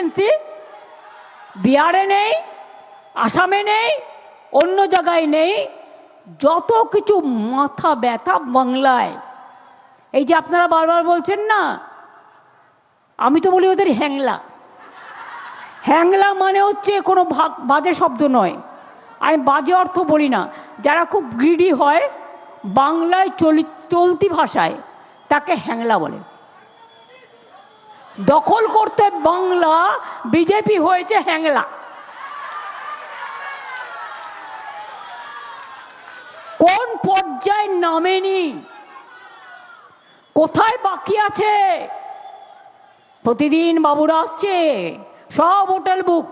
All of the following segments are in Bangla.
এজেন্সি বিহারে নেই, আসামে নেই, অন্য জায়গায় নেই, যত কিছু মাথা ব্যথা বাংলায়। এই যে আপনারা বারবার বলছেন না, আমি তো বলি ওদের হ্যাংলা। হ্যাংলা মানে হচ্ছে কোনো বাজে শব্দ নয়, আমি বাজে অর্থ বলি না। যারা খুব গ্রিডি হয়, বাংলায় চলতি ভাষায় তাকে হ্যাংলা বলে। দখল করতে বাংলা বিজেপি হয়েছে হ্যাংলা। কোন পর্যায়ে নামেনি, কোথায় বাকি আছে? প্রতিদিন বাবুরা আসছে, সব হোটেল বুক,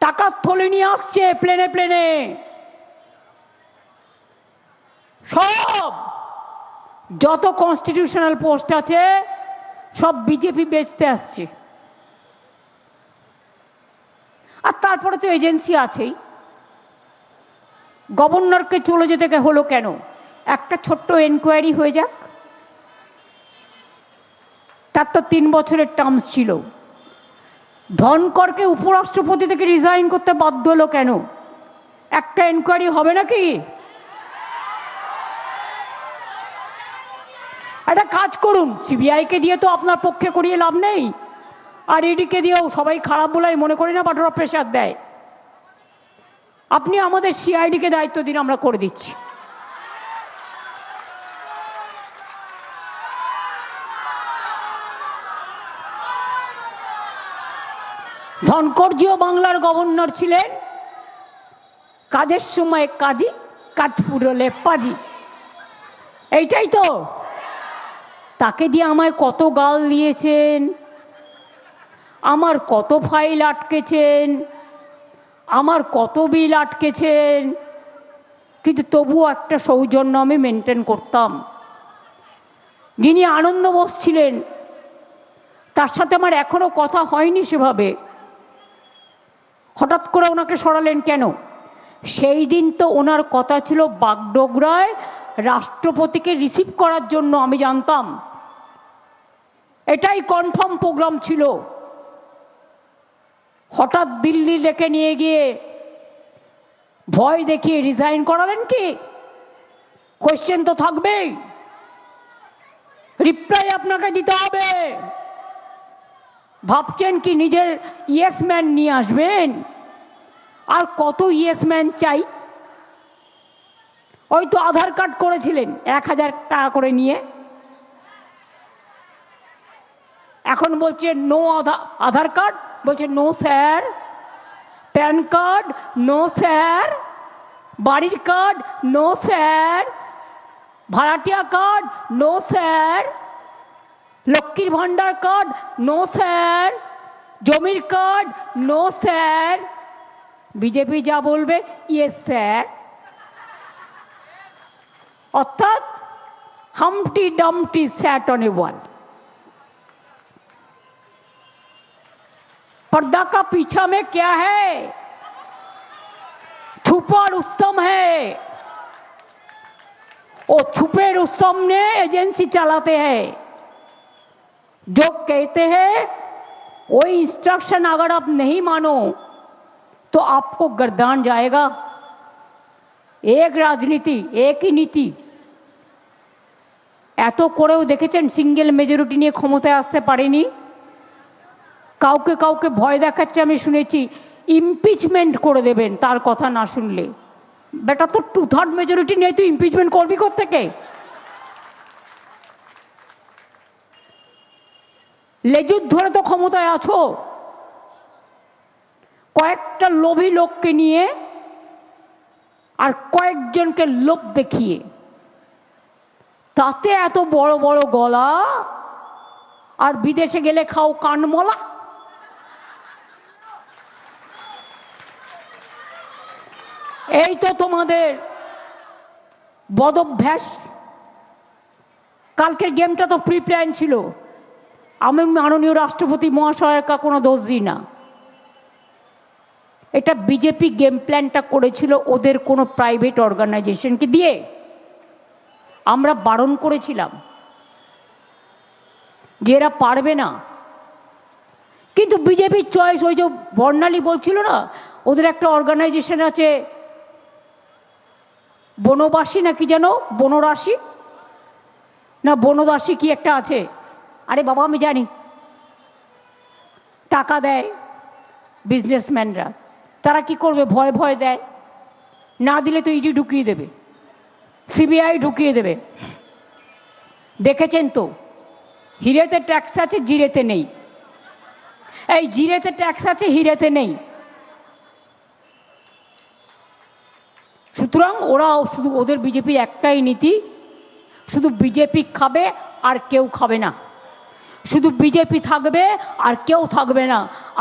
টাকার থলি নিয়ে আসছে প্লেনে প্লেনে, সব যত কনস্টিটিউশনাল পোস্ট আছে সব বিজেপি বেচতে আসছে। আর তারপরে তো এজেন্সি আছেই। গভর্নরকে চলে যেতে হলো কেন? একটা ছোট্ট এনকোয়ারি হয়ে যাক। তার তো 3 বছরের টার্মস ছিল। ধনকরকে উপরাষ্ট্রপতি থেকে রিজাইন করতে বাধ্য হলো কেন? একটা এনকোয়ারি হবে নাকি? একটা কাজ করুন, সিবিআইকে দিয়ে তো আপনার পক্ষে করিয়ে লাভ নেই, আর ইডিকে দিয়েও সবাই খারাপ বলাই মনে করি না, বাট ওরা প্রেশার দেয়। আপনি আমাদের সিআইডিকে দায়িত্ব দিন, আমরা করে দিচ্ছি। ধনকরজিও বাংলার গভর্নর ছিলেন, কাজের সময় কাজী, কাজ ফুরলে পাজি, এইটাই তো। তাকে দিয়ে আমায় কত গাল দিয়েছেন, আমার কত ফাইল আটকেছেন, আমার কত বিল আটকেছেন, কিন্তু তবুও একটা সৌজন্য আমি মেনটেন করতাম। যিনি আনন্দ বোস ছিলেন, তার সাথে আমার এখনো কথা হয়নি সেভাবে। হঠাৎ করে ওনাকে সরালেন কেন? সেই দিন তো ওনার কথা ছিল বাগডোগরায় রাষ্ট্রপতিকে রিসিভ করার জন্য, আমি জানতাম এটাই কনফার্ম প্রোগ্রাম ছিল। হঠাৎ দিল্লি ডেকে নিয়ে গিয়ে ভয় দেখিয়ে রিজাইন করালেন কি? কোয়েশ্চেন তো থাকবেই, রিপ্লাই আপনাকে দিতে হবে। ভাবছেন কি নিজের ইয়েস ম্যান নিয়ে আসবেন? আর কত ইয়েস ম্যান চাই? ওই তো আধার কার্ড করেছিলেন 1000 টাকা করে নিয়ে, এখন বলছে নো আধার কার্ড, বলছে no sir. PAN card no sir, বাড়ির কার্ড নো স্যার, ভাড়াটিয়া কার্ড নো স্যার, লক্ষ্মীর ভান্ডার কার্ড নো স্যার, জমির কার্ড নো স্যার। বিজেপি যা বলবে ইয়েস স্যার। অর্থাৎ হামটি ডামটি স্যাট অন এ ওয়াল। पर्दा का पीछा में क्या है? छुपा रुस्तम है। वो छुपे रुस्तम ने एजेंसी चलाते हैं, जो कहते हैं वही इंस्ट्रक्शन अगर आप नहीं मानो तो आपको गर्दान जाएगा। एक राजनीति, एक ही नीति। এত করেও দেখেছেন সিঙ্গেল মেজরিটি নিয়ে ক্ষমতায় আসতে পারেনি। কাউকে কাউকে ভয় দেখাচ্ছে, আমি শুনেছি ইমপিচমেন্ট করে দেবেন তার কথা না শুনলে। বেটা তো 2/3 মেজরিটি নিয়ে তুই ইমপিচমেন্ট করবি কোত্থেকে? লেজুর ধরে তো ক্ষমতায় আছো, কয়েকটা লোভী লোককে নিয়ে আর কয়েকজনকে লোভ দেখিয়ে, তাতে এত বড় বড় গলা, আর বিদেশে গেলে খাও কানমলা। এই তো তোমাদের বদভ্যাস। কালকের গেমটা তো প্রি প্ল্যান ছিল। আমি মাননীয় রাষ্ট্রপতি মহাশয়কে কোনো দোষ দিই না, এটা বিজেপি গেম প্ল্যানটা করেছিল ওদের কোনো প্রাইভেট অর্গানাইজেশনকে দিয়ে। আমরা বারণ করেছিলাম যে এরা পারবে না, কিন্তু বিজেপির চয়েস, ওই যে বর্ণালী বলছিল না, ওদের একটা অর্গানাইজেশন আছে বনবাসী না কি যেন, বনরাশি না বনদাসী কি একটা আছে। আরে বাবা আমি জানি, টাকা দেয় বিজনেসম্যানরা, তারা কি করবে, ভয় ভয় দেয়, না দিলে তো ইডি ঢুকিয়ে দেবে, সিবিআই ঢুকিয়ে দেবে। দেখেছেন তো, হিরেতে ট্যাক্স আছে, জিরেতে নেই। এই জিরেতে ট্যাক্স আছে, হিরেতে নেই। সুতরাং ওরা শুধু, ওদের বিজেপির একটাই নীতি, শুধু বিজেপি খাবে আর কেউ খাবে না, শুধু বিজেপি থাকবে আর কেউ থাকবে না।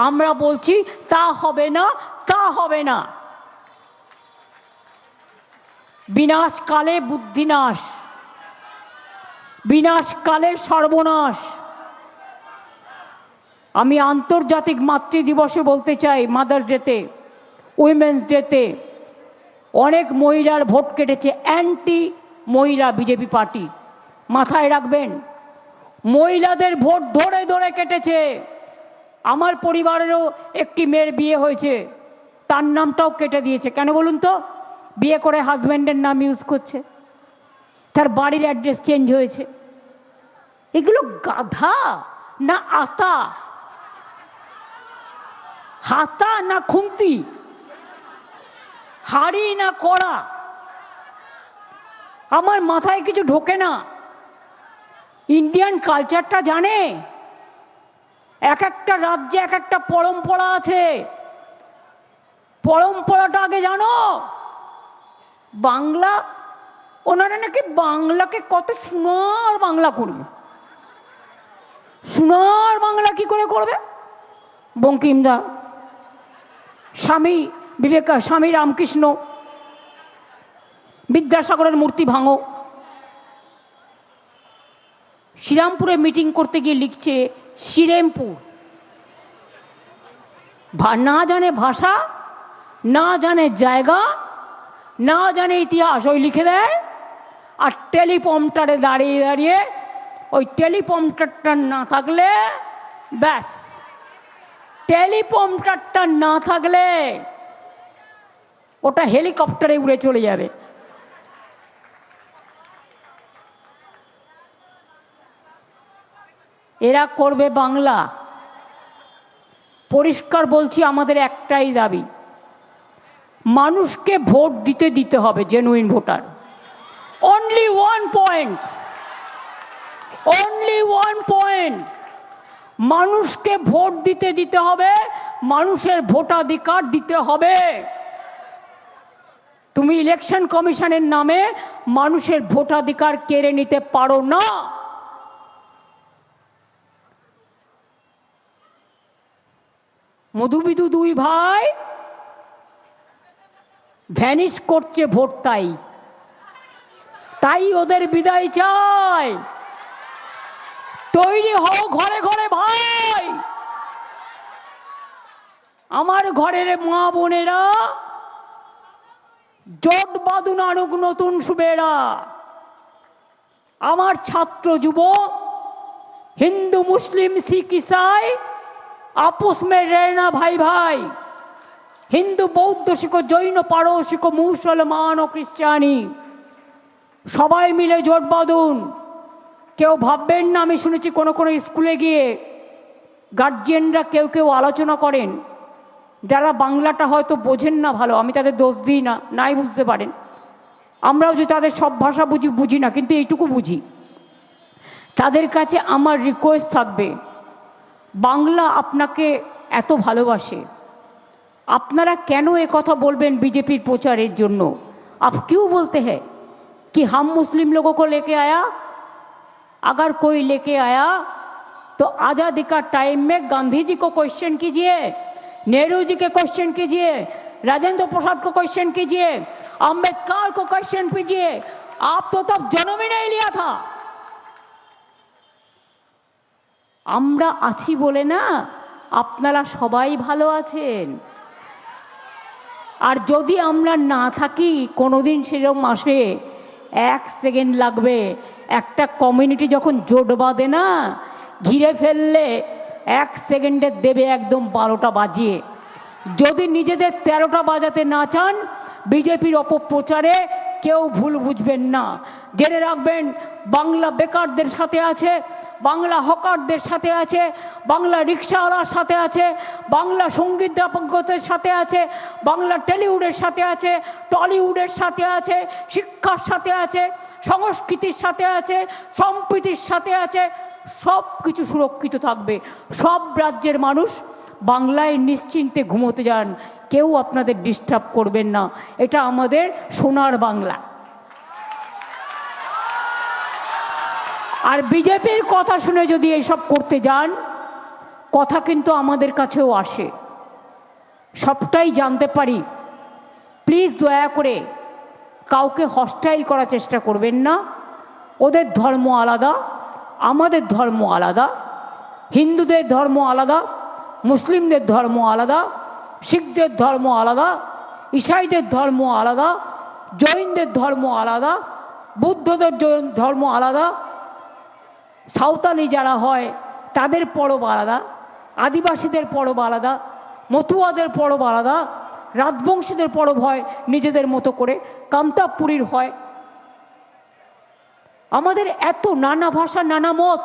আমরা বলছি তা হবে না, তা হবে না। বিনাশকালে বুদ্ধিনাশ, বিনাশকালে সর্বনাশ। আমি আন্তর্জাতিক মাতৃ দিবসে বলতে চাই, মাদার্স ডেতে, উইমেন্স ডেতে অনেক মহিলার ভোট কেটেছে, অ্যান্টি মহিলা বিজেপি পার্টি। মাথায় রাখবেন, মহিলাদের ভোট ধরে ধরে কেটেছে। আমার পরিবারেরও একটি মেয়ের বিয়ে হয়েছে, তার নামটাও কেটে দিয়েছে। কেন বলুন তো? বিয়ে করে হাজব্যান্ডের নাম ইউজ করছে, তার বাড়ির অ্যাড্রেস চেঞ্জ হয়েছে। এগুলো গাধা না আতা, হাতা না খুন্তি, হাড়ি না কড়া, আমার মাথায় কিছু ঢোকে না। ইন্ডিয়ান কালচারটা জানে, এক একটা রাজ্যে এক একটা পরম্পরা আছে। পরম্পরাটা আগে জানো। বাংলা, ওনারা নাকি বাংলাকে কত সুন্দর বাংলা করবে। সুন্দর বাংলা কি করে করবে? বঙ্কিমদা, স্বামী বিবেকা, স্বামী রামকৃষ্ণ, বিদ্যাসাগরের মূর্তি ভাঙো। শ্রীরামপুরে মিটিং করতে গিয়ে লিখছে শ্রীরামপুর। না জানে ভাষা, না জানে জায়গা, না জানে ইতিহাস, ওই লিখে দেয়। আর টেলিপম্পটারে দাঁড়িয়ে দাঁড়িয়ে, ওই টেলিপম্পটারটা না থাকলে ব্যাস, টেলিপম্পটারটা না থাকলে ওটা হেলিকপ্টারে উড়ে চলে যাবে। এরা করবে বাংলা। পরিষ্কার বলছি, আমাদের একটাই দাবি, মানুষকে ভোট দিতে দিতে হবে, genuine voter. Only one point, only one point, মানুষকে ভোট দিতে দিতে হবে, মানুষের ভোটাধিকার দিতে হবে। তুমি ইলেকশন কমিশনের নামে মানুষের ভোটাধিকার কেড়ে নিতে পারো না। মধুবিধু দুই ভাই ভ্যানিশ করছে ভোট, তাই তাই ওদের বিদায় চাই। তৈরি হও ঘরে ঘরে ভাই, আমার ঘরের মা বোনেরা, জোট বাঁধুন আনুক নতুন সুবেরা। আমার ছাত্র যুব, হিন্দু মুসলিম শিখ ईसाई आपस में रहना भाई भाई। হিন্দু বৌদ্ধ শিখ জৈন পারসিক মুসলমান ও খ্রিস্টানি সবাই মিলে জোট বাঁধুন। কেউ ভাববেন না, আমি শুনেছি কোনো কোনো স্কুলে গিয়ে গার্জিয়ানরা কেউ কেউ আলোচনা করেন, যারা বাংলাটা হয়তো বোঝেন না ভালো, আমি তাদের দোষ দিই না, নাই বুঝতে পারেন। আমরাও যে তাদের সব ভাষা বুঝি, বুঝি না, কিন্তু এইটুকু বুঝি। তাদের কাছে আমার রিকোয়েস্ট থাকবে, বাংলা আপনাকে এত ভালোবাসে, আপনারা কেন এ কথা বলবেন बीजेपी প্রচারের জন্য? आप क्यों बोलते हैं कि हम मुस्लिम लोगों को लेके आया? अगर कोई लेके आया तो आज़ादी का टाइम में गांधी जी को क्वेश्चन कीजिए, नेहरू जी के क्वेश्चन कीजिए, राजेंद्र प्रसाद को क्वेश्चन कीजिए, अंबेडकर को क्वेश्चन कीजिए। आप तो तब जन्म ही नहीं लिया था। আমরা আছি বলে না আপনারা সবাই ভালো আছেন। আর যদি আমরা না থাকি কোনোদিন, সেরকম আসে, 1 সেকেন্ড লাগবে। একটা কমিউনিটি যখন জোট বাঁধে না, ঘিরে ফেললে 1 সেকেন্ডে দেবে একদম 12টা বাজিয়ে। যদি নিজেদের 13টা বাজাতে না চান, বিজেপির অপপ্রচারে কেউ ভুল বুঝবেন না। জেনে রাখবেন, বাংলা বেকারদের সাথে আছে, বাংলা হকারদের সাথে আছে, বাংলা রিক্সাওয়ালার সাথে আছে, বাংলা সঙ্গীতজ্ঞদের সাথে আছে, বাংলা টলিউডের সাথে আছে, টলিউডের সাথে আছে, শিক্ষার সাথে আছে, সংস্কৃতির সাথে আছে, সম্প্রীতির সাথে আছে। সব কিছু সুরক্ষিত থাকবে। সব রাজ্যের মানুষ বাংলায় নিশ্চিন্তে ঘুমোতে যান, কেউ আপনাদের ডিস্টার্ব করবেন না। এটা আমাদের সোনার বাংলা। আর বিজেপির কথা শুনে যদি এইসব করতে যান, কথা কিন্তু আমাদের কাছেও আসে, সবটাই জানতে পারি। প্লিজ দয়া করে কাউকে হস্টাইল করার চেষ্টা করবেন না। ওদের ধর্ম আলাদা, আমাদের ধর্ম আলাদা, হিন্দুদের ধর্ম আলাদা, মুসলিমদের ধর্ম আলাদা, শিখদের ধর্ম আলাদা, ইসাইদের ধর্ম আলাদা, জৈনদের ধর্ম আলাদা, বুদ্ধদের ধর্ম আলাদা, সাঁওতালি যারা হয় তাদের পরব আলাদা, আদিবাসীদের পরব আলাদা, মতুয়াদের পরব আলাদা, রাজবংশীদের পরব হয় নিজেদের মতো করে, কামতাপুরীর হয়। আমাদের এত নানা ভাষা, নানা মত,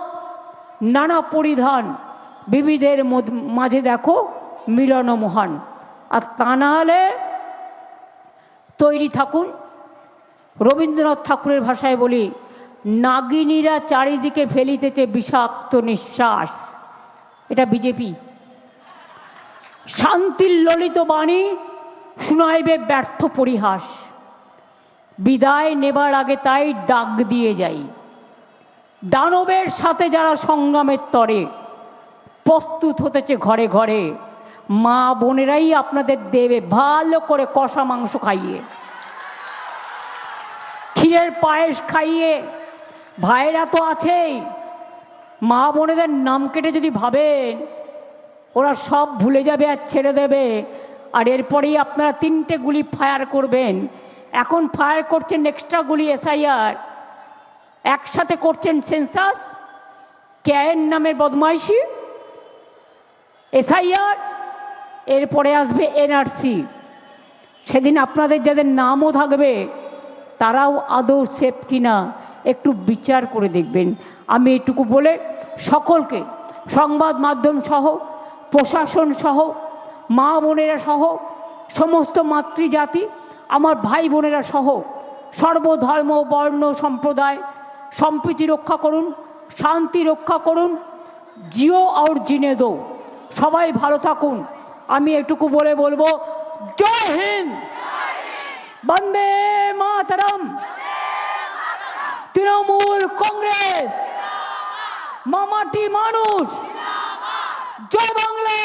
নানা পরিধান, বিবিধের মাঝে দেখো মিলন মহান। আর তা না হলে তৈরি থাকুন। রবীন্দ্রনাথ ঠাকুরের ভাষায় বলি, নাগিনীরা চারিদিকে ফেলিতেছে বিষাক্ত নিঃশ্বাস। এটা বিজেপি। শান্তির ললিত বাণী শুনাইবে ব্যর্থ পরিহাস। বিদায় নেবার আগে তাই ডাক দিয়ে যাই, দানবের সাথে যারা সংগ্রামের তরে প্রস্তুত হতেছে ঘরে ঘরে, মা বোনেরাই আপনাদের দেবে ভালো করে কষা মাংস খাইয়ে, ক্ষীরের পায়েস খাইয়ে। ভাইরা তো আছেই, মা বোনেদের নাম কেটে যদি ভাবেন ওরা সব ভুলে যাবে আর ছেড়ে দেবে, আর এরপরেই আপনারা 3টে গুলি ফায়ার করবেন। এখন ফায়ার করছেন এক্সট্রা গুলি এসআইআর, একসাথে করছেন সেন্সাস, ক্যায়ের নামের বদমাইশি, এসআইআর, এরপরে আসবে এনআরসি। সেদিন আপনাদের যাদের নামও থাকবে তারাও আদৌ সেফ কিনা একটু বিচার করে দেখবেন। আমি এটুকু বলে সকলকে, সংবাদ মাধ্যম সহ, প্রশাসন সহ, মা বোনেরা সহ, সমস্ত মাতৃজাতি, আমার ভাই বোনেরা সহ, সর্বধর্ম বর্ণ সম্প্রদায় সম্প্রীতি রক্ষা করুন, শান্তি রক্ষা করুন। জিও আর জিনে দো। সবাই ভালো থাকুন। আমি এটুকু বলে বলবো, জয় হিন্দ, বন্দে মাতরম, তৃণমূল কংগ্রেস, মামাটি মানুষ, জয় বাংলা।